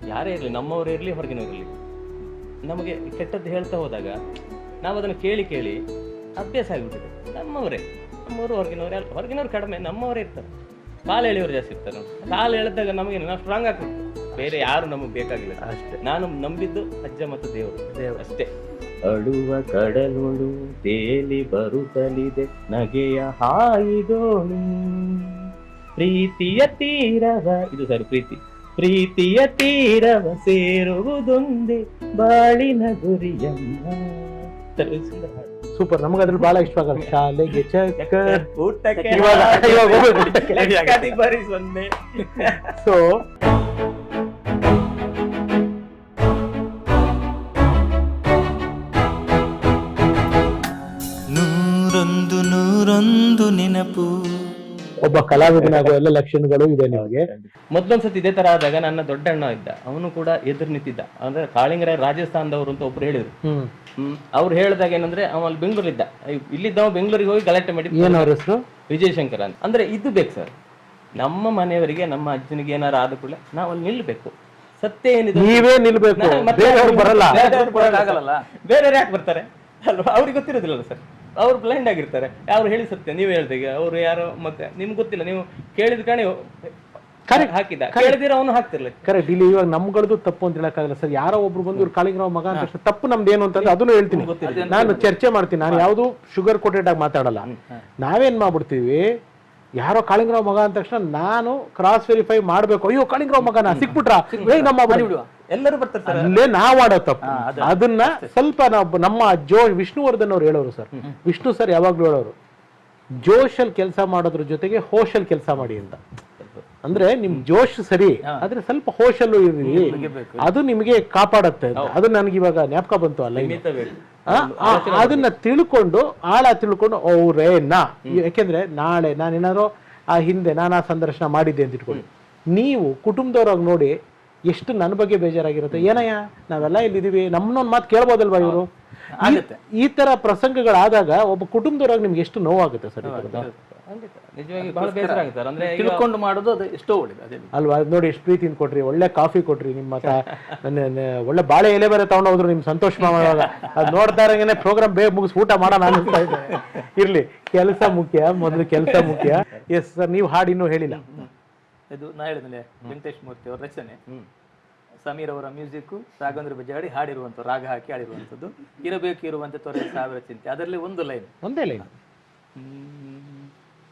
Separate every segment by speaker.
Speaker 1: ಯಾರೇ ಇರಲಿ, ನಮ್ಮವರೇ ಇರಲಿ ಹೊರಗಿನವರಿರಲಿ, ನಮಗೆ ಕೆಟ್ಟದ್ದು ಹೇಳ್ತಾ ಹೋದಾಗ ನಾವು ಅದನ್ನು ಕೇಳಿ ಕೇಳಿ ಅಭ್ಯಾಸ ಆಗಿಬಿಟ್ಟಿದೆ. ನಮ್ಮವರು ಹೊರಗಿನವ್ರು ಕಡಿಮೆ, ನಮ್ಮವರೇ ಇರ್ತಾರೆ. ಕಾಲು ಎಳೆಯವರು ಜಾಸ್ತಿ ಇರ್ತಾರೆ. ಕಾಲು ಎಳೆದಾಗ ನಮಗೆ ನಾವು ಸ್ಟ್ರಾಂಗ್ ಆಗ್ಬೇಕು, ಬೇರೆ ಯಾರು ನಮಗೆ ಬೇಕಾಗಿಲ್ಲ ಅಷ್ಟೇ. ನಾನು ನಂಬಿದ್ದು ಅಜ್ಜ ಮತ್ತು ದೇವರು ಅಷ್ಟೇ. ಅಳುವ ಕಡಲುಳು ತೇಲಿ ಬರುತ್ತಲಿದೆ ನಗೆಯ ಹಾಯಿದೋಣಿ, ಪ್ರೀತಿಯ ತೀರವ, ಇದು ಸರಿ, ಪ್ರೀತಿಯ ತೀರವ ಸೇರುವುದೊಂದೇ ಬಾಳಿನ ಗುರಿಯಮ್ಮ.
Speaker 2: ಸೂಪರ್, ನಮಗೆ ಅದ್ರಲ್ಲಿ ಬಹಳ ಇಷ್ಟವಾಗಲ್ಲ. ಶಾಲೆಗೆ ಚಕ್ಕರ್,
Speaker 1: ಊಟಕ್ಕೆ ಬರೀ ಸೊನ್ನೆ.
Speaker 2: ಸೊ
Speaker 3: ನೂರೊಂದು ನೆನಪು.
Speaker 2: ಒಬ್ಬ ಕಲಾವಿದನಾಗುವ ಎಲ್ಲ ಲಕ್ಷಣಗಳು ಇದೆ ನಿಮಗೆ.
Speaker 1: ಮೊದ್ಲೊಂದ್ಸತಿ ಇದೇ ತರ ಆದಾಗ ನನ್ನ ದೊಡ್ಡ ಅಣ್ಣ ಇದ್ದ, ಅವನು ಕೂಡ ಎದುರು ನಿಂತಿದ್ದ. ಅಂದ್ರೆ ಕಾಳಿಂಗರಾಯ ರಾಜಸ್ಥಾನದವರು ಅಂತ ಒಬ್ರು ಹೇಳಿದ್ರು. ಅವ್ರು ಹೇಳಿದಾಗ ಏನಂದ್ರೆ ಅವ ಅಲ್ಲಿ ಬೆಂಗಳೂರಿದ್ದ, ಇಲ್ಲಿದ್ದವ ಬೆಂಗಳೂರಿಗೆ ಹೋಗಿ ಗಲಾಟೆ ಮಾಡಿ.
Speaker 2: ಏನವ್ರ ಹೆಸರು?
Speaker 1: ವಿಜಯಶಂಕರ್ ಅಂತ. ಅಂದ್ರೆ ಇದು ಬೇಕು ಸರ್, ನಮ್ಮ ಮನೆಯವರಿಗೆ ನಮ್ಮ ಅಜ್ಜನಿಗೆ ಏನಾರು ಆದ ಕೂಡಲೇ ನಾವು ಅಲ್ಲಿ ನಿಲ್ಬೇಕು. ಸತ್ಯ ಏನಿದೆ
Speaker 2: ನೀವೇ ನಿಲ್ಬೇಕು, ಬರಲ್ಲ.
Speaker 1: ಬೇರೆ ಯಾಕೆ ಬರ್ತಾರೆ ಅಲ್ವಾ? ಅವ್ರಿಗೆ ಗೊತ್ತಿರೋದಿಲ್ಲ ಸರ್, ಅವ್ರು ಬ್ಲೈಂಡ್ ಆಗಿರ್ತಾರೆ. ಅವ್ರು ಹೇಳಿ ಸತ್ಯ, ನೀವು ಹೇಳ್ದಾಗ ಅವ್ರು ಯಾರೋ ಮತ್ತೆ ನಿಮ್ಗೆ ಗೊತ್ತಿಲ್ಲ, ನೀವು ಕೇಳಿದ ಕಾಣಿ ಹಾಕಿದ, ಕೇಳಿದಿರ ಅವನು ಹಾಕ್ತಿರ್ಲಿ.
Speaker 2: ಕರೆಕ್ಟ್. ಇಲ್ಲಿ ಇವಾಗ ನಮ್ಗಳದ್ದು ತಪ್ಪು ಅಂತ ಹೇಳಕ್ಕಾಗಲ್ಲ ಸರ್. ಯಾರೋ ಒಬ್ರು ಬಂದು ಕಾಳಿಂಗರಾವ್ ಮಗ ಅಂತ ತಪ್ಪು ನಮ್ದು ಏನು ಅಂತಂದ್ರೆ ಅದನ್ನು ಹೇಳ್ತೀನಿ, ನಾನು ಚರ್ಚೆ ಮಾಡ್ತೀನಿ. ನಾನು ಯಾವ್ದು ಶುಗರ್ ಕೋಟೆಡ್ ಆಗಿ ಮಾತಾಡಲ್ಲ. ನಾವೇನ್ ಮಾಡ್ಬಿಡ್ತೀವಿ, ಯಾರೋ ಕಾಳಿಂಗರಾವ್ ಮಗ ಅಂದ ತಕ್ಷಣ ನಾನು ಕ್ರಾಸ್ ವೆರಿಫೈ ಮಾಡ್ಬೇಕು. ಅಯ್ಯೋ ಕಾಳಿಂಗರಾವ್ ಮಗನ ಸಿಕ್ಬಿಟ್ರ
Speaker 1: ಎಲ್ಲರೂ ಬರ್ತಾರೆ,
Speaker 2: ಅಲ್ಲೇ ನಾವ್ ಆಡೋ ತಪ್ಪು. ಅದನ್ನ ಸ್ವಲ್ಪ ನಮ್ಮ ವಿಷ್ಣುವರ್ಧನ್ ಅವ್ರು ಹೇಳೋರು ಸರ್, ವಿಷ್ಣು ಸರ್ ಯಾವಾಗ್ಲೂ ಹೇಳೋರು, ಜೋಶಲ್ ಕೆಲಸ ಮಾಡೋದ್ರ ಜೊತೆಗೆ ಹೋಶಲ್ ಕೆಲಸ ಮಾಡಿ ಅಂತ. ಅಂದ್ರೆ ನಿಮ್ ಜೋಶ್ ಸರಿ, ಆದ್ರೆ ಸ್ವಲ್ಪ ಹೋಶಲ್ಲೂ ಇರಿ, ಅದು ನಿಮಗೆ ಕಾಪಾಡತ್ತೆ. ಅದು ನನಗೆ ಇವಾಗ ಜ್ಞಾಪಕ ಬಂತು ಅಲ್ಲ. ಅದನ್ನ ತಿಳ್ಕೊಂಡು ತಿಳ್ಕೊಂಡು ಅವ್ರೇನಾ, ಯಾಕೆಂದ್ರೆ ನಾಳೆ ನಾನೇನಾದ್ರು ಆ ಹಿಂದೆ ನಾನು ಆ ಸಂದರ್ಶನ ಮಾಡಿದ್ದೆ ಅಂತ ಇಟ್ಕೊಳ್ಳಿ, ನೀವು ಕುಟುಂಬದವ್ರಾಗ ನೋಡಿ ಎಷ್ಟು ನನ್ನ ಬಗ್ಗೆ ಬೇಜಾರಾಗಿರುತ್ತೆ. ಏನಯ್ಯ ನಾವೆಲ್ಲ ಇಲ್ಲಿದೀವಿ, ನಮ್ಮನ್ನೊಂದು ಮಾತು ಕೇಳ್ಬೋದಲ್ವಾ ಇವರು? ಈ ತರ ಪ್ರಸಂಗಗಳಾದಾಗ ಒಬ್ಬ ಕುಟುಂಬದವ್ರಾಗ ನಿಮ್ಗೆ ಎಷ್ಟು ನೋವಾಗುತ್ತೆ ಸರ್
Speaker 1: ನಿಜವಾಗಿ ಬಹಳ ಬೇಸರ ಆಗುತ್ತೆ. ಅಂದ್ರೆ
Speaker 3: ತಿಳ್ಕೊಂಡು ಮಾಡೋದು ಅದು ಎಷ್ಟೋ ಒಳ್ಳೇದು
Speaker 2: ಅಲ್ವಾ? ನೋಡಿ ಎಷ್ಟು ಪ್ರೀತಿಯಿಂದ ಕೊಟ್ರಿ, ಒಳ್ಳೆ ಕಾಫಿ ಕೊಟ್ರಿ, ನಿಮ್ಮ ಒಳ್ಳೆ ಬಾಳೆ ಎಲೆ ಬೇರೆ ತಗೊಂಡೋದ್ರು ನಿಮ್ ಸಂತೋಷ ಮಾಡುವಾಗ. ಅದ್ ನೋಡ್ತಾ ಇರಂಗೇನೆ ಪ್ರೋಗ್ರಾಮ್ ಬೇಗ ಮುಗಿಸ್ ಊಟ ಮಾಡೋಣ ಅನಿಸ್ತಾ ಇದೆ. ಇರ್ಲಿ, ಕೆಲಸ ಮುಖ್ಯ, ಮೊದಲು ಕೆಲಸ ಮುಖ್ಯ. ಎಸ್ ಸರ್, ನೀವು ಹಾಡು ಇನ್ನೂ ಹೇಳಿಲ್ಲ.
Speaker 3: ಇದು ನಾ ಹೇಳಿದ್ಮೇಲೆ ವೆಂಕಟೇಶ್ ಮೂರ್ತಿ ಅವರ ರಚನೆ, ಸಮೀರ್ ಅವರ ಮ್ಯೂಸಿಕ್, ರಾಘವೇಂದ್ರ ಬಜಾಡಿ ಹಾಡಿರುವಂತ, ರಾಗ ಹಾಕಿ ಹಾಡಿರುವಂತದ್ದು. ಇರಬೇಕು ಇರುವಂತೆ ತೊರೆ ಸಾವಿರ ಚಿಂತೆ, ಅದರಲ್ಲಿ ಒಂದೇ ಲೈನ್,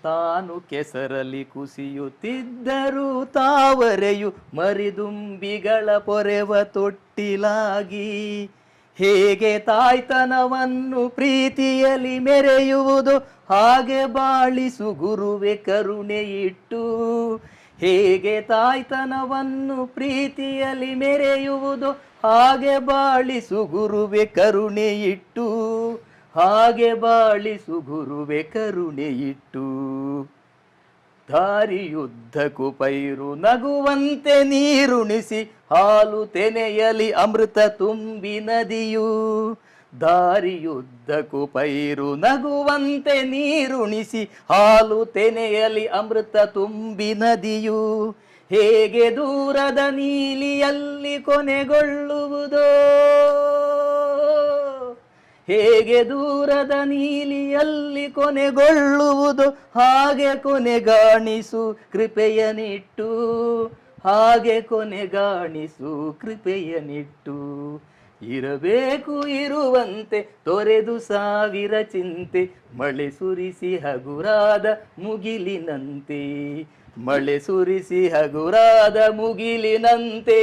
Speaker 3: ತಾನು ಕೆಸರಲ್ಲಿ ಕುಸಿಯುತ್ತಿದ್ದರೂ ತಾವರೆಯು ಮರಿದುಂಬಿಗಳ ಪೊರೆವ ತೊಟ್ಟಿಲಾಗಿ, ಹೇಗೆ ತಾಯ್ತನವನ್ನು ಪ್ರೀತಿಯಲ್ಲಿ ಮೆರೆಯುವುದು ಹಾಗೆ ಬಾಳಿಸು ಗುರುವೆ ಕರುಣೆ ಇಟ್ಟು, ಹೇಗೆ ತಾಯ್ತನವನ್ನು ಪ್ರೀತಿಯಲ್ಲಿ ಮೆರೆಯುವುದು ಹಾಗೆ ಬಾಳಿಸು ಗುರುವೆ ಕರುಣೆ ಇಟ್ಟು, ಹಾಗೆ ಬಾಳಿಸು ಗುರುವೆ ಕರುಣೆ ಇಟ್ಟು, ದಾರಿಯುದ್ದಕ್ಕೂ ಪೈರು ನಗುವಂತೆ ನೀರುಣಿಸಿ ಹಾಲು ತೆನೆಯಲಿ ಅಮೃತ ತುಂಬಿ ನದಿಯು, ದಾರಿಯುದ್ದಕ್ಕೂ ಪೈರು ನಗುವಂತೆ ನೀರುಣಿಸಿ ಹಾಲು ತೆನೆಯಲಿ ಅಮೃತ ತುಂಬಿ ನದಿಯು, ಹೇಗೆ ದೂರದ ನೀಲಿಯಲ್ಲಿ ಕೊನೆಗೊಳ್ಳುವುದೋ, ಹೇಗೆ ದೂರದ ನೀಲಿಯಲ್ಲಿ ಕೊನೆಗೊಳ್ಳುವುದು ಹಾಗೆ ಕೊನೆಗಾಣಿಸು ಕೃಪೆಯನಿಟ್ಟು, ಹಾಗೆ ಕೊನೆಗಾಣಿಸು ಕೃಪೆಯನಿಟ್ಟು, ಇರಬೇಕು ಇರುವಂತೆ ತೊರೆದು ಸಾವಿರ ಚಿಂತೆ, ಮಳೆ ಸುರಿಸಿ ಹಗುರಾದ ಮುಗಿಲಿನಂತೆ, ಮಳೆ ಸುರಿಸಿ ಹಗುರಾದ ಮುಗಿಲಿನಂತೆ,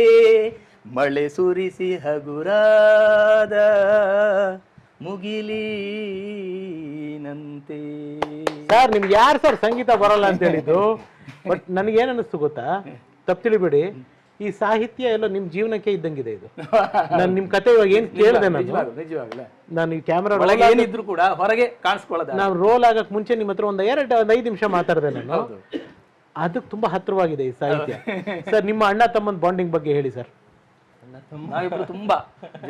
Speaker 3: ಮಳೆ ಸುರಿಸಿ ಹಗುರಾದ ಮುಗಿಲಿನಂತೆ.
Speaker 2: ಸರ್ ನಿಮ್ಗೆ ಯಾರು ಸರ್ ಸಂಗೀತ ಬರಲ್ಲ ಅಂತ ಹೇಳಿದ್ದು? ಬಟ್ ನನಗೇನು ಅನ್ನಿಸ್ತು ಗೊತ್ತಾ, ತಪ್ಪು ತಿಳಿಬೇಡಿ, ಈ ಸಾಹಿತ್ಯ ಎಲ್ಲ ನಿಮ್ ಜೀವನಕ್ಕೆ ಇದ್ದಂಗಿದೆ. ಇದು ನಾನು ನಿಮ್ ಕತೆ ಇವಾಗ ಏನ್ ಕೇಳಿದೆ, ನಾನು ಈ ಕ್ಯಾಮ್ರಾ
Speaker 3: ಏನಿದ್ರು ಕೂಡ ಹೊರಗೆ ಕಾಣಿಸ್ಕೊಳ್ಳೋದು,
Speaker 2: ನಾನು ರೋಲ್ ಆಗಕ್ ಮುಂಚೆ ನಿಮ್ಮ ಹತ್ರ ಒಂದು 5 ನಿಮಿಷ ಮಾತಾಡಿದೆ ನಾನು. ಅದಕ್ಕೆ ತುಂಬಾ ಹತ್ರವಾಗಿದೆ ಈ ಸಾಹಿತ್ಯ. ಸರ್ ನಿಮ್ಮ ಅಣ್ಣ ತಮ್ಮನ ಬಾಂಡಿಂಗ್ ಬಗ್ಗೆ ಹೇಳಿ ಸರ್.
Speaker 3: ನಾವಿಬ್ರು ತುಂಬಾ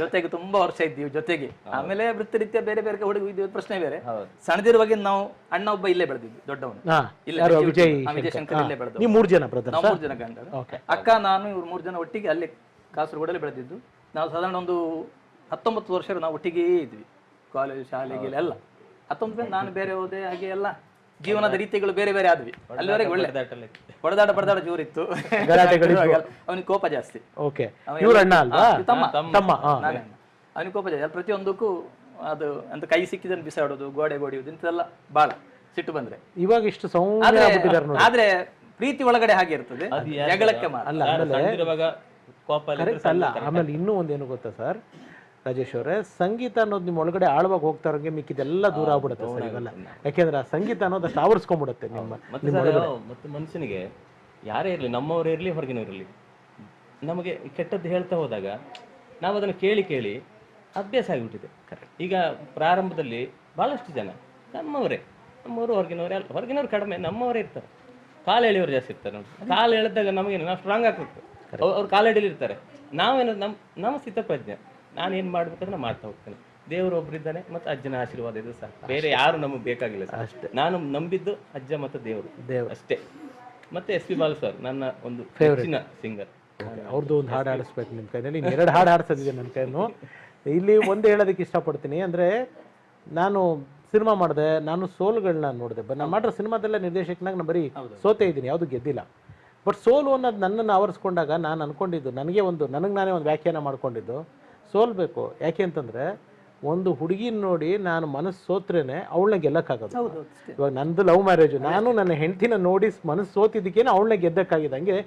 Speaker 3: ಜೊತೆಗೆ ತುಂಬಾ ವರ್ಷ ಇದ್ದೀವಿ ಜೊತೆಗೆ. ಆಮೇಲೆ ವೃತ್ತಿರೀತ್ಯ ಬೇರೆ ಬೇರೆ ಹುಡುಗ ಪ್ರಶ್ನೆ ಬೇರೆ. ಸಣ್ಣದಿರುವಾಗ ನಾವು ಅಣ್ಣ ಒಬ್ಬ ಇಲ್ಲೇ ಬೆಳೆದಿದ್ವಿ, ದೊಡ್ಡವನು ವಿಜಯ್ ಶಂಕರ್ ಇಲ್ಲೇ ಬೆಳೆದ.
Speaker 2: ನೀವು 3 ಜನ ಬ್ರದರ್?
Speaker 3: 3 ಜನ ಗಂಡ, ಅಕ್ಕ ನಾನು, ಇವ್ರು 3 ಜನ ಒಟ್ಟಿಗೆ ಅಲ್ಲಿ ಕಾಸರಗೋಡಲ್ಲಿ ಬೆಳೆದಿದ್ದು. ನಾವು ಸಾಧಾರಣ ಒಂದು 19 ವರ್ಷ ನಾವು ಒಟ್ಟಿಗೆ ಇದ್ವಿ, ಕಾಲೇಜ್ ಶಾಲೆಗೆ ಎಲ್ಲ. 19 ನಾನು ಬೇರೆ ಹೋದೆ, ಹಾಗೆ ಎಲ್ಲ ಜೀವನದ ರೀತಿಗಳು ಬೇರೆ ಬೇರೆ ಆದ್ವಿ. ಅಲ್ಲಿವರೆಗೆ ಒಳ್ಳೆ ಹೊಡೆದಾಟ ಜೋರಿತ್ತು, ಅವನಿಗೆ ಕೋಪ ಜಾಸ್ತಿ.
Speaker 2: ಓಕೆ, ಇವ್ರ ಅಣ್ಣ ಅಲ್ವಾ?
Speaker 3: ತಮ್ಮ. ಅವನಿಗೆ ಕೋಪ ಜಾಸ್ತಿ, ಪ್ರತಿಯೊಂದಕ್ಕೂ ಅದು ಅಂತ ಕೈ ಸಿಕ್ಕಿದನ್ನು ಬಿಸಾಡೋದು, ಗೋಡೆ ಹೊಡೆಯೋದು, ಇಂಥದೆಲ್ಲ ಬಾಳ ಸಿಟ್ಟು ಬಂದ್ರೆ.
Speaker 2: ಇವಾಗ ಇಷ್ಟು ಸೌಮ್ಯ ಆಗ್ಬಿಟ್ಟಿದ್ದಾರೆ ನೋಡಿ.
Speaker 3: ಆದ್ರೆ ಪ್ರೀತಿ ಒಳಗಡೆ ಹಾಗೆ ಇರ್ತದೆ, ಜಗಳಕ್ಕೆ
Speaker 2: ಅಲ್ಲ ಕರೆಕ್ಟ್ ಅಲ್ಲ. ಆಮೇಲೆ ಇನ್ನೂ ಒಂದೇನು ಗೊತ್ತಾ ಸರ್ ರಾಜೇಶ್ ಅವರೇ, ಸಂಗೀತ ಅನ್ನೋದು ನಿಮ್ಮ ಒಳಗಡೆ ಆಳವಾಗಿ ಹೋಗ್ತಾ ಇರೋಂಗೆ ಮಿಕ್ಕಿದೆಲ್ಲ ದೂರ ಆಗ್ಬಿಡುತ್ತೆ ಸರ್ ಇವೆಲ್ಲ. ಯಾಕೆಂದ್ರೆ ಆ ಸಂಗೀತ ಅನ್ನೋದು ಅಷ್ಟು ಆವರಿಸ್ಕೊಂಡ್ಬಿಡುತ್ತೆ ನಿಮ್ಮ.
Speaker 1: ಮತ್ತು ಮನುಷ್ಯನಿಗೆ ಯಾರೇ ಇರಲಿ, ನಮ್ಮವರೇ ಇರಲಿ ಹೊರಗಿನವರಿರಲಿ, ನಮಗೆ ಕೆಟ್ಟದ್ದು ಹೇಳ್ತಾ ಹೋದಾಗ ನಾವು ಅದನ್ನು ಕೇಳಿ ಕೇಳಿ ಅಭ್ಯಾಸ ಆಗಿಬಿಟ್ಟಿದೆ. ಈಗ ಪ್ರಾರಂಭದಲ್ಲಿ ಭಾಳಷ್ಟು ಜನ ನಮ್ಮವರೇ, ನಮ್ಮವರು ಹೊರಗಿನವ್ರು ಕಡಿಮೆ, ನಮ್ಮವರೇ ಇರ್ತಾರೆ. ಕಾಲು ಎಳೆಯವರು ಜಾಸ್ತಿ ಇರ್ತಾರೆ ನೋಡಿ. ಕಾಲು ಎಳೆದಾಗ ನಮಗೇನು, ನಾವು ಸ್ಟ್ರಾಂಗ್ ಆಗ್ಬೇಕು, ಅವ್ರು ಕಾಲು ಎಳಿಲಿರ್ತಾರೆ. ನಾವೇನು ನಮ್ಮ ಸ್ಥಿತಪ್ರಜ್ಞೆ, ನಾನೇನು ಮಾಡ್ಬೇಕಂದ್ರೆ ನಾನು ಮಾಡ್ತಾ ಹೋಗ್ತೇನೆ. ದೇವರು ಒಬ್ಬರಿದ್ದಾನೆ ಮತ್ತು ಅಜ್ಜನ ಆಶೀರ್ವಾದ ಇದು ಸಾಕು, ಬೇರೆ ಯಾರು ನಮಗೆ ಬೇಕಾಗಿಲ್ಲ ಸರ್. ಅಷ್ಟೇ, ನಾನು ನಂಬಿದ್ದು ಅಜ್ಜ ಮತ್ತು ದೇವರು ಅಷ್ಟೇ. ಮತ್ತೆ SP ಬಾಲು ಸರ್ ನನ್ನ ಒಂದು ಫೇವರಿಟ್ ಸಿಂಗರ್.
Speaker 2: ಅವ್ರದ್ದು ಒಂದು ಹಾಡು ಆಡಿಸ್ಬೇಕು ನಿಮ್ಮ ಕೈಯಲ್ಲಿ. 2 ಹಾಡು ಆಡಿಸೋದಿದೆ ನನ್ನ ಕೈಯನ್ನು. ಇಲ್ಲಿ ಒಂದು ಹೇಳೋದಕ್ಕೆ ಇಷ್ಟಪಡ್ತೀನಿ, ಅಂದರೆ ನಾನು ಸಿನಿಮಾ ಮಾಡಿದೆ, ನಾನು ಸೋಲುಗಳನ್ನ ನೋಡಿದೆ. ನಾನು ಮಾಡಿರೋ ಸಿನಿಮಾದೆಲ್ಲ ನಿರ್ದೇಶಕನಾಗ ನಾನು ಬರೀ ಸೋತೆ ಇದ್ದೀನಿ, ಯಾವುದು ಗೆದ್ದಿಲ್ಲ. ಬಟ್ ಸೋಲು ಅನ್ನೋದು ನನ್ನನ್ನು ಆವರಿಸ್ಕೊಂಡಾಗ ನಾನು ಅಂದ್ಕೊಂಡಿದ್ದು, ನನಗೆ ನಾನೇ ಒಂದು ವ್ಯಾಖ್ಯಾನ ಮಾಡ್ಕೊಂಡಿದ್ದು, ಸೋಲ್ಬೇಕು. ಯಾಕೆ ಅಂತಂದರೆ ಒಂದು ಹುಡುಗಿನ ನೋಡಿ ನಾನು ಮನಸ್ಸು ಸೋತ್ರೇನೆ ಅವಳನ್ನ ಗೆಲ್ಲಕ್ಕಾಗೋದು. ಇವಾಗ ನಂದು ಲವ್ ಮ್ಯಾರೇಜು, ನಾನು ನನ್ನ ಹೆಂಡತಿನ ನೋಡಿ ಮನಸ್ಸು ಸೋತಿದ್ದಕ್ಕೇನೆ ಅವಳನ್ನ ಗೆದ್ದಕ್ಕಾಗಿದೆ. ಹಂಗೆ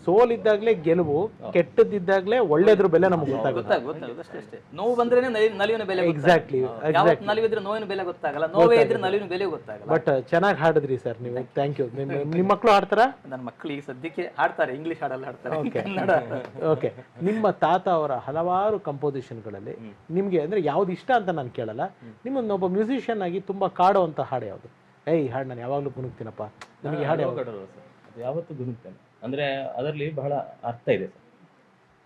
Speaker 2: ಸೋಲಿದ್ದಾಗಲೇ ಗೆಲುವು, ಕೆಟ್ಟದಿದ್ದಾಗಲೇ ಒಳ್ಳೇದ್ರ ಬೆಲೆ ನಮ್ಗೆ ಗೊತ್ತಾಗುತ್ತೆ.
Speaker 3: ನೋವು ಬಂದ್ರೆ ನಲಿವಿನ ಬೆಲೆ.
Speaker 2: ಎಕ್ಸಾಕ್ಟ್ಲಿ,
Speaker 3: ನಲಿವಿದ್ರೆ ನೋವಿನ ಬೆಲೆ ಗೊತ್ತಾಗಲ್ಲ, ನೋವೇ ಇದ್ರೆ ನಲಿವಿನ ಬೆಲೆ ಗೊತ್ತಾಗಲ್ಲ.
Speaker 2: ಬಟ್ ಚೆನ್ನಾಗಿ ಹಾಡಿದ್ರಿ ಸರ್ ನೀವು, ಥ್ಯಾಂಕ್ ಯು. ನಿಮ್ಮ ಮಕ್ಕಳು ಹಾಡ್ತಾರಾ?
Speaker 3: ನನ್ನ ಮಕ್ಕಳು ಈಗ ಸದ್ಯಕ್ಕೆ ಹಾಡ್ತಾರೆ, ಇಂಗ್ಲಿಷ್ ಹಾಡಲ್ಲ ಹಾಡ್ತಾರೆ.
Speaker 2: ಓಕೆ, ನಿಮ್ಮ ತಾತ ಅವರ ಹಲವಾರು ಕಂಪೋಸಿಷನ್ಗಳಲ್ಲಿ ನಿಮ್ಗೆ ಅಂದ್ರೆ ಯಾವ್ದು ಇಷ್ಟ ಅಂತ ನಾನು ಕೇಳಲ್ಲ, ನಿಮ್ಮನ್ನ ಒಬ್ಬ ಮ್ಯೂಸಿಷಿಯನ್ ಆಗಿ ತುಂಬಾ ಕಾಡುವಂತ ಹಾಡು ಯಾವುದು? ಈ ಹಾಡು ನಾನು ಯಾವಾಗ್ಲೂ ಗುನುಗ್ತೀನಪ್ಪ, ನನಗೆ ಹಾಡು
Speaker 1: ಯಾವತ್ತೂ ಗುನುಗ್ತೇನೆ. ಅಂದ್ರೆ ಅದರಲ್ಲಿ ಬಹಳ ಅರ್ಥ ಇದೆ ಸರ್.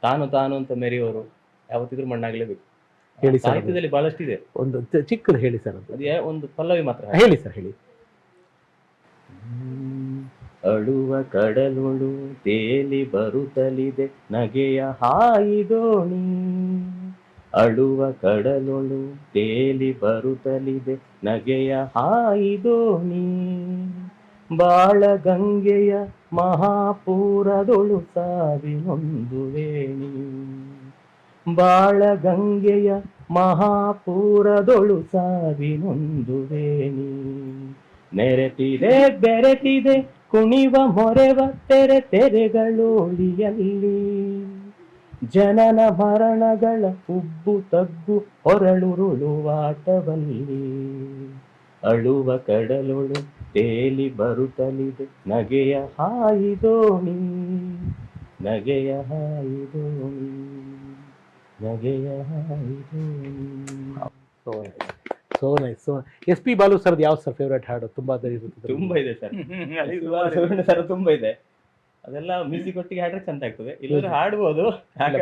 Speaker 1: ತಾನು ಅಂತ ಮೆರೆಯೋರು ಯಾವತ್ತಿದ್ರು ಮಣ್ಣಾಗ್ಲೇಬೇಕು.
Speaker 2: ಹೇಳಿ ಸರ್,
Speaker 1: ಸಾಹಿತ್ಯದಲ್ಲಿ ಬಹಳಷ್ಟು ಇದೆ.
Speaker 2: ಒಂದು ಚಿಕ್ಕದು ಹೇಳಿ ಸರ್.
Speaker 1: ಅದೇ ಒಂದು ಪಲ್ಲವಿ ಮಾತ್ರ
Speaker 2: ಹೇಳಿ ಸರ್, ಹೇಳಿ.
Speaker 1: ಅಳುವ ಕಡಲೊಳು ತೇಲಿ ಬರುತ್ತಲಿದೆ ನಗೆಯ ಹಾಯಿದೋಣಿ. ಅಳುವ ಕಡಲೊಳು ತೇಲಿ ಬರುತ್ತಲಿದೆ ನಗೆಯ ಹಾಯಿದೋಣಿ. ಬಾಳ ಗಂಗೆಯ ಮಹಾಪೂರದೊಳು ಸಾವಿನೊಂದು ವೇಣಿ. ಬಾಳ ಗಂಗೆಯ ಮಹಾಪೂರದೊಳು ಸಾವಿನೊಂದು ವೇಣಿ. ನೆರೆತಿದೆ ಬೆರೆತಿದೆ ಕುಣಿವ ಮೊರೆವ ತೆರೆಗಳೋಳಿಯಲ್ಲಿ. ಜನನ ಮರಣಗಳ ಉಬ್ಬು ತಗ್ಗು ಹೊರಳುರುಳುವಾಟವಲ್ಲಿ. ಅಳುವ ಕಡಲೊಳು ತೇಲಿ ಬರುತ್ತಲಿದೆ ನಗೆಯ ಹಾಯಿದೋಣಿ. ನಗೆಯ ಹಾಯಿದೋಣಿ, ನಗೆಯ ಹಾಯಿದೋಣಿ.
Speaker 2: So nice. SP ಬಾಲು ಸರ್ದು ಯಾವ ಸರ್ ಫೇವ್ರೇಟ್ ಹಾಡು? ತುಂಬಾ
Speaker 1: ತುಂಬಾ ಇದೆ ಸರ್, ಸರ್ ತುಂಬಾ ಇದೆ. ಅದೆಲ್ಲ ಮ್ಯೂಸಿಕ್ ಒಟ್ಟಿಗೆ ಹಾಡ್ರೆ ಚಂದ ಆಗ್ತದೆ, ಇಲ್ಲದ್ರೆ ಹಾಡ್ಬೋದು.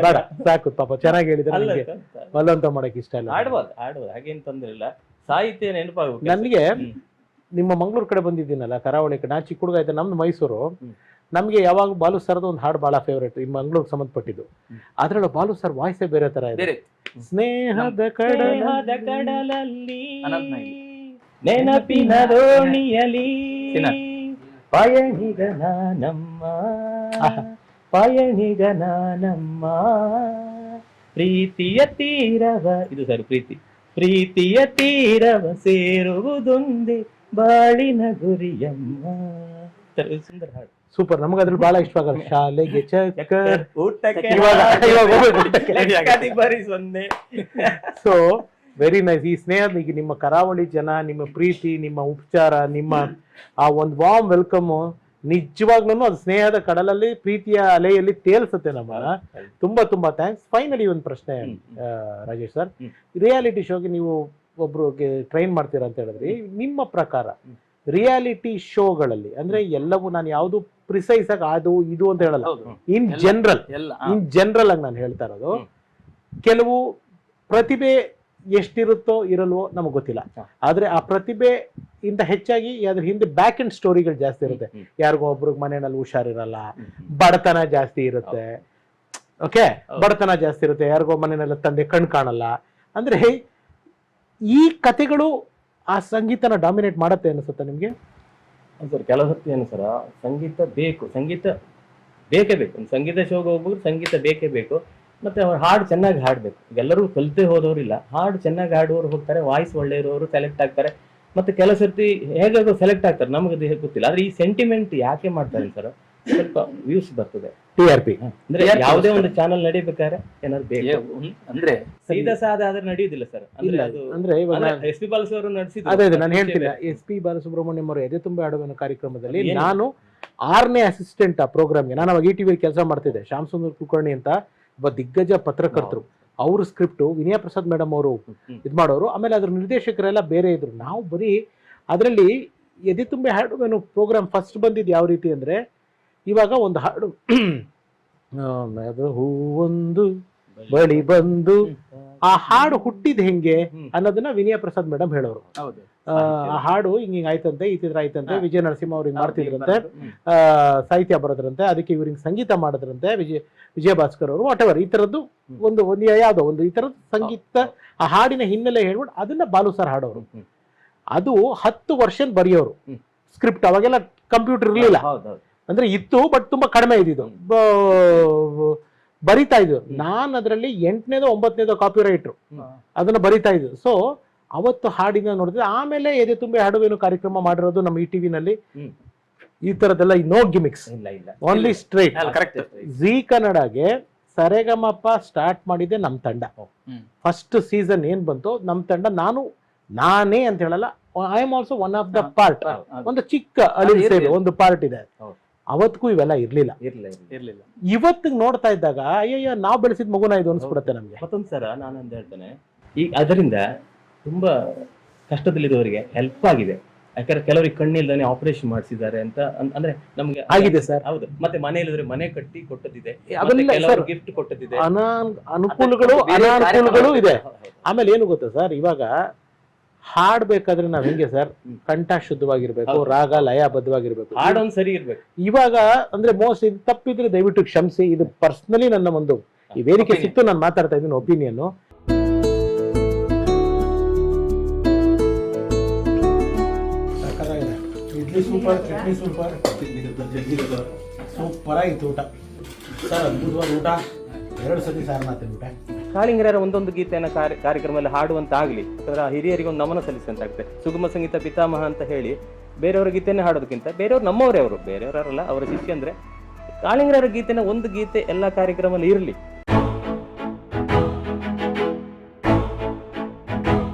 Speaker 2: ಬೇಡ ಸಾಕು, ಪಾಪ ಚೆನ್ನಾಗಿ ಹೇಳಿದ್ರೆ ಬಲವಂತ ಮಾಡಕ್ ಇಷ್ಟ ಇಲ್ಲ.
Speaker 1: ಹಾಡ್ಬೋದು ಹಾಗೇನು ತೊಂದ್ರೆ ಇಲ್ಲ, ಸಾಹಿತ್ಯ ನೆನಪಾಗ್ಬೇಕು.
Speaker 2: ನನಗೆ ನಿಮ್ಮ ಮಂಗಳೂರು ಕಡೆ ಬಂದಿದ್ದೀನಲ್ಲ, ಕರಾವಳಿ ಕಡೆ, ನಾ ಚಿಕ್ಕ ಹುಡುಗ ಇದ್ದೆ, ನಮ್ದು ಮೈಸೂರು. ನಮ್ಗೆ ಯಾವಾಗ ಬಾಲು ಸರ್ದು ಒಂದು ಹಾಡು ಬಹಳ ಫೇವ್ರೇಟ್, ಈ ಮಂಗಳೂರಿಗೆ ಸಂಬಂಧಪಟ್ಟಿದ್ದು. ಅದ್ರೊಳಗೆ ಬಾಲು ಸರ್ ವಾಯ್ಸೇ ಬೇರೆ ತರ ಇದೆ. ಸ್ನೇಹದ ಕಡಲಲ್ಲಿ
Speaker 1: ನೆನಪಿನ ದೋಣಿಯಲಿ ಪಯಣಿಗನ ನಮ್ಮ ಪ್ರೀತಿಯ ತೀರವ, ಇದು ಸರ್ ಪ್ರೀತಿಯ ತೀರವ ಸೇರುವುದೊಂದೇ ಬಾಳಿನ ಗುರಿಯಮ್ಮ. ಸುಂದರ ಹಾಡು,
Speaker 2: ಸೂಪರ್. ನಮ್ಗೆ ಅದ್ರಲ್ಲಿ ಬಹಳ ಇಷ್ಟವಾಗಲ್ಲ. ಶಾಲೆಗೆ ಚಕ್ಕರ್, ಸೊ ವೆರಿ ನೈಸ್. ಈ ಸ್ನೇಹ, ಈಗ ನಿಮ್ಮ ಕರಾವಳಿ ಜನ, ನಿಮ್ಮ ಪ್ರೀತಿ, ನಿಮ್ಮ ಉಪಚಾರ, ನಿಮ್ಮ ಆ ಒಂದು ವಾರ್ಮ್ ವೆಲ್ಕಮ್, ನಿಜವಾಗ್ಲೂ ಅದು ಸ್ನೇಹದ ಕಡಲಲ್ಲಿ ಪ್ರೀತಿಯ ಅಲೆಯಲ್ಲಿ ತೇಲ್ಸುತ್ತೆ ನಮ್ಮನ್ನ. ತುಂಬಾ ತುಂಬಾ ಥ್ಯಾಂಕ್ಸ್. ಫೈನಲಿ ಒಂದು ಪ್ರಶ್ನೆ ರಾಜೇಶ್ ಸರ್, ರಿಯಾಲಿಟಿ ಶೋಗೆ ನೀವು ಒಬ್ರಿಗೆ ಟ್ರೈನ್ ಮಾಡ್ತೀರಾ ಅಂತ ಹೇಳಿದ್ರಿ. ನಿಮ್ಮ ಪ್ರಕಾರ ರಿಯಾಲಿಟಿ ಶೋಗಳಲ್ಲಿ ಅಂದ್ರೆ ಎಲ್ಲವೂ, ನಾನು ಯಾವುದು ಪ್ರಿಸೈಸ್ ಆಗಿ ಅದು ಇದು ಅಂತ ಹೇಳಲ್ಲ, ಇನ್ ಜನರಲ್ ಆಗಿ ನಾನು ಹೇಳ್ತಾ ಇರೋದು, ಕೆಲವು ಪ್ರತಿಭೆ ಎಷ್ಟಿರುತ್ತೋ ಇರಲ್ವೋ ನಮಗೆ ಗೊತ್ತಿಲ್ಲ, ಆದ್ರೆ ಆ ಪ್ರತಿಭೆ ಇಂದ ಹೆಚ್ಚಾಗಿ ಅದ್ರ ಹಿಂದೆ ಬ್ಯಾಕ್ ಅಂಡ್ ಸ್ಟೋರಿಗಳು ಜಾಸ್ತಿ ಇರುತ್ತೆ. ಯಾರಿಗೋ ಒಬ್ರಿಗೆ ಮನೆಯಲ್ಲಿ ಹುಷಾರಿರಲ್ಲ, ಬಡತನ ಜಾಸ್ತಿ ಇರುತ್ತೆ, ಓಕೆ, ಬಡತನ ಜಾಸ್ತಿ ಇರುತ್ತೆ, ಯಾರಿಗೋ ಮನೆಯಲ್ಲ ತಂದೆ ಕಣ್ ಕಾಣಲ್ಲ ಅಂದ್ರೆ ಈ ಕತೆಗಳು ಆ ಸಂಗೀತನ ಡಾಮಿನೇಟ್ ಮಾಡತ್ತೆ ಅನಿಸುತ್ತೆ ನಿಮ್ಗೆ?
Speaker 1: ಸರ್ ಕೆಲವು ಹೊತ್ತು ಏನು ಸರ್, ಸಂಗೀತ ಬೇಕು, ಸಂಗೀತ ಬೇಕೇ ಬೇಕು. ಒಂದು ಸಂಗೀತ ಶೋಗೆ ಹೋಗ್ಬೋದು, ಸಂಗೀತ ಬೇಕೇ ಬೇಕು. ಮತ್ತೆ ಅವ್ರು ಹಾಡು ಚೆನ್ನಾಗಿ ಹಾಡ್ಬೇಕು. ಎಲ್ಲರೂ ಕಲಿತೇ ಹೋದವ್ರಿಲ್ಲ, ಹಾಡು ಚೆನ್ನಾಗಿ ಹಾಡುವವರು ಹೋಗ್ತಾರೆ, ವಾಯ್ಸ್ ಒಳ್ಳೆ ಇರೋರು ಸೆಲೆಕ್ಟ್ ಆಗ್ತಾರೆ. ಮತ್ತೆ ಕೆಲವು ಸರ್ತಿ ಹೇಗಾಗೋ ಸೆಲೆಕ್ಟ್ ಆಗ್ತಾರೆ, ನಮಗೆ ಗೊತ್ತಿಲ್ಲ. ಆದ್ರೆ ಈ ಸೆಂಟಿಮೆಂಟ್ ಯಾಕೆ ಮಾಡ್ತಾರೆ ಸರ್, ಸ್ವಲ್ಪ ವ್ಯೂಸ್ ಬರ್ತದೆ,
Speaker 2: TRP.
Speaker 1: ಅಂದ್ರೆ ಯಾವುದೇ ಒಂದು ಚಾನಲ್ ನಡಿಬೇಕಾದ್ರೆ ಏನಾದ್ರು ಬೇಕು.
Speaker 3: ಅಂದ್ರೆ
Speaker 1: ಸೀದಾ ಸಾದ ಆದ್ರೆ ನಡೆಯುವುದಿಲ್ಲ ಸರ್. ಅಂದ್ರೆ ಅದು
Speaker 2: ಅಂದ್ರೆ ಇವಾಗ
Speaker 1: ಎಸ್ ಪಿ ಬಾಲಸವರು ನಡೆಸಿದ್ರು.
Speaker 2: ಅದೇ ನಾನು ಹೇಳ್ತೀನಿ, SP ಬಾಲಸುಬ್ರಹ್ಮಣ್ಯಂ ಅವರು ಎದೆ ತುಂಬ ಹಾಡುವನ ಕಾರ್ಯಕ್ರಮದಲ್ಲಿ ನಾನು 6ನೇ ಅಸಿಸ್ಟೆಂಟ್ ಆ ಪ್ರೋಗ್ರಾಮ್ಗೆ. ನಾನು ಅವಾಗ ETV ಕೆಲಸ ಮಾಡ್ತಿದ್ದೆ. ಶ್ಯಾಮ್ ಸುಂದರ್ ಕುಲಕರ್ಣಿ ಅಂತ ಒಬ್ಬ ದಿಗ್ಗಜ ಪತ್ರಕರ್ತರು, ಅವ್ರ ಸ್ಕ್ರಿಪ್ಟು ವಿನಯ ಪ್ರಸಾದ್ ಮೇಡಮ್ ಅವರು ಇದು ಮಾಡೋರು. ಆಮೇಲೆ ಅದ್ರ ನಿರ್ದೇಶಕರೆಲ್ಲ ಬೇರೆ ಇದ್ರು. ನಾವು ಬರೀ ಅದರಲ್ಲಿ ಎದೆ ತುಂಬೆ ಹಾಡುವೇನು ಪ್ರೋಗ್ರಾಮ್ ಫಸ್ಟ್ ಬಂದಿದ್ದು ಯಾವ ರೀತಿ ಅಂದ್ರೆ, ಇವಾಗ ಒಂದು ಹಾಡು ಅದು ಹೂವೊಂದು ಬಳಿ ಬಂದು, ಆ ಹಾಡು ಹುಟ್ಟಿದ ಹೆಂಗೆ ಅನ್ನೋದನ್ನ ವಿನಯ ಪ್ರಸಾದ್ ಮೇಡಮ್ ಹೇಳೋರು. ಆ ಹಾಡು ಹಿಂಗ ಆಯ್ತಂತೆ, ಈ ಚಿತ್ರ ಆಯ್ತಂತೆ, ವಿಜಯ ನರಸಿಂಹ ಅವ್ರಿಗೆ ಮಾಡ್ತಿದ್ರಂತೆ, ಸಾಹಿತ್ಯ ಬರೋದ್ರಂತೆ, ಅದಕ್ಕೆ ಇವ್ರಿಗೆ ಸಂಗೀತ ಮಾಡಿದ್ರಂತೆ ವಿಜಯ ಭಾಸ್ಕರ್ ಅವರು, ವಾಟ್ ಎವರ್ ಈ ತರದ್ದು ಒಂದು ಯಾವ್ದೋ ಒಂದು ಈ ತರದ್ದು ಸಂಗೀತ, ಆ ಹಾಡಿನ ಹಿನ್ನೆಲೆ ಹೇಳ್ಬಿಟ್ಟು ಅದನ್ನ ಬಾಲು ಸರ್ ಹಾಡೋರು. ಅದು 10 ವರ್ಷ ಬರೆಯೋರು ಸ್ಕ್ರಿಪ್ಟ್. ಅವಾಗೆಲ್ಲ ಕಂಪ್ಯೂಟರ್ ಇರ್ಲಿಲ್ಲ, ಅಂದ್ರೆ ಇತ್ತು ಬಟ್ ತುಂಬಾ ಕಡಿಮೆ ಇದ್ದಿದ್ದು, ಬರಿತಾ ಇದ್ರು. ನಾನು ಅದರಲ್ಲಿ 8ನೇದೋ 9ನೇದೋ ಕಾಪಿ ರೈಟ್ರು ಅದನ್ನ ಬರಿತಾ ಇದ್ದು. ಸೊ ಅವತ್ತು ಹಾಡಿನ ನೋಡಿದ್ರೆ, ಆಮೇಲೆ ಎದೆ ತುಂಬೆ ಹಾಡುವೇನು ಕಾರ್ಯಕ್ರಮ ಮಾಡಿರೋದು ನಮ್ಮ ETV ನಲ್ಲಿ. ಈ ತರದೆಲ್ಲ no gimmicks, only straight. Zee ಕನ್ನಡಗೆ ಸರೆಗಮಪ ಸ್ಟಾರ್ಟ್ ಮಾಡಿದೆ ನಮ್ ತಂಡ. ಫಸ್ಟ್ ಸೀಸನ್ ಏನ್ ಬಂತು ನಮ್ ತಂಡ, ನಾನೇ ಅಂತ ಹೇಳಲ್ಲ, I am also one of the part. ಒಂದು ಚಿಕ್ಕ ಅಳಿಲ್ ಸೇವೆ ಒಂದು ಪಾರ್ಟ್ ಇದೆ. ಅವತ್ತಿಗೂ ಇವೆಲ್ಲ ಇರ್ಲಿಲ್ಲ. ಇವತ್ತಿಗೆ ನೋಡ್ತಾ ಇದ್ದಾಗ ಅಯ್ಯಯ್ಯ ನಾವ್ ಬೆಳೆಸಿದ ಮಗುನ ಇದು ಅನ್ಸ್ಬಿಡುತ್ತೆ ನಮ್ಗೆ.
Speaker 1: ಮತ್ತೊಂದ್ ಸರ ನಾನೊಂದು ಹೇಳ್ತೇನೆ, ಈಗ ಅದರಿಂದ ತುಂಬಾ ಕಷ್ಟದಲ್ಲಿರೋರಿಗೆ ಹೆಲ್ಪ್ ಆಗಿದೆ. ಯಾಕಂದ್ರೆ ಕೆಲವರಿಗೆ ಕಣ್ಣಿಲ್ದಾನೆ ಆಪರೇಷನ್ ಮಾಡಿಸಿದ್ದಾರೆ ಅಂತ ಅಂದ್ರೆ ನಮ್ಗೆ
Speaker 2: ಆಗಿದೆ ಸರ್.
Speaker 1: ಹೌದು. ಮತ್ತೆ ಮನೆಯಲ್ಲಿದ್ರೆ ಮನೆ ಕಟ್ಟಿ ಕೊಟ್ಟದಿದೆ, ಗಿಫ್ಟ್ ಕೊಟ್ಟದಿದೆ,
Speaker 2: ಅನಾನುಕೂಲಗಳು ಇದೆ. ಆಮೇಲೆ ಏನು ಗೊತ್ತಾ ಸರ್, ಇವಾಗ ಹಾಡ್ಬೇಕಾದ್ರೆ ನಾವ್ ಹೆಂಗೆ ಸರ್, ಕಂಠ ಶುದ್ಧವಾಗಿರ್ಬೇಕು, ರಾಗ ಲಯ ಬದ್ಧವಾಗಿರ್ಬೇಕು,
Speaker 1: ಹಾಡೊಂದು ಸರಿ ಇರ್ಬೇಕು.
Speaker 2: ಇವಾಗ ಅಂದ್ರೆ ಮೋಸ್ಟ್ ಇದು ತಪ್ಪಿದ್ರೆ ದಯವಿಟ್ಟು ಕ್ಷಮಿಸಿ. ಇದು ಪರ್ಸನಲಿ ನನ್ನ ಒಂದು ಈ ವೇದಿಕೆ ಸಿಕ್ತು ನಾನು ಮಾತಾಡ್ತಾ ಇದ್ದೀನಿ opinion. Idli super, chutney super, super ಆಗಿತ್ತು ಊಟ ಸರ್. ಅದ್ಭುತವಾದ ಊಟ. 2 ಸತಿ ಸಾರನ್ನ ತಿನ್ಬಿಟ್ಟ.
Speaker 1: ಕಾಳಿಂಗರ ಒಂದೊಂದು ಗೀತೆಯನ್ನ ಕಾರ್ಯಕ್ರಮದಲ್ಲಿ ಹಾಡುವಂತಾಗ್ಲಿ, ಅಥವಾ ಹಿರಿಯರಿಗೆ ಒಂದು ನಮನ ಸಲ್ಲಿಸುವಂತಾಗುತ್ತೆ. ಸುಗಮ ಸಂಗೀತ ಪಿತಾಮಹ ಅಂತ ಹೇಳಿ ಬೇರೆಯವರ ಗೀತೆಯನ್ನೇ ಹಾಡೋದಕ್ಕಿಂತ, ಬೇರೆಯವ್ರು ನಮ್ಮವರೇ, ಅವರು ಬೇರೆಯವರಲ್ಲ, ಅವರ ಶಿಷ್ಯ ಅಂದ್ರೆ ಕಾಳಿಂಗರ ಗೀತೆನ ಒಂದು ಗೀತೆ ಎಲ್ಲ ಕಾರ್ಯಕ್ರಮದಲ್ಲಿ ಇರಲಿ.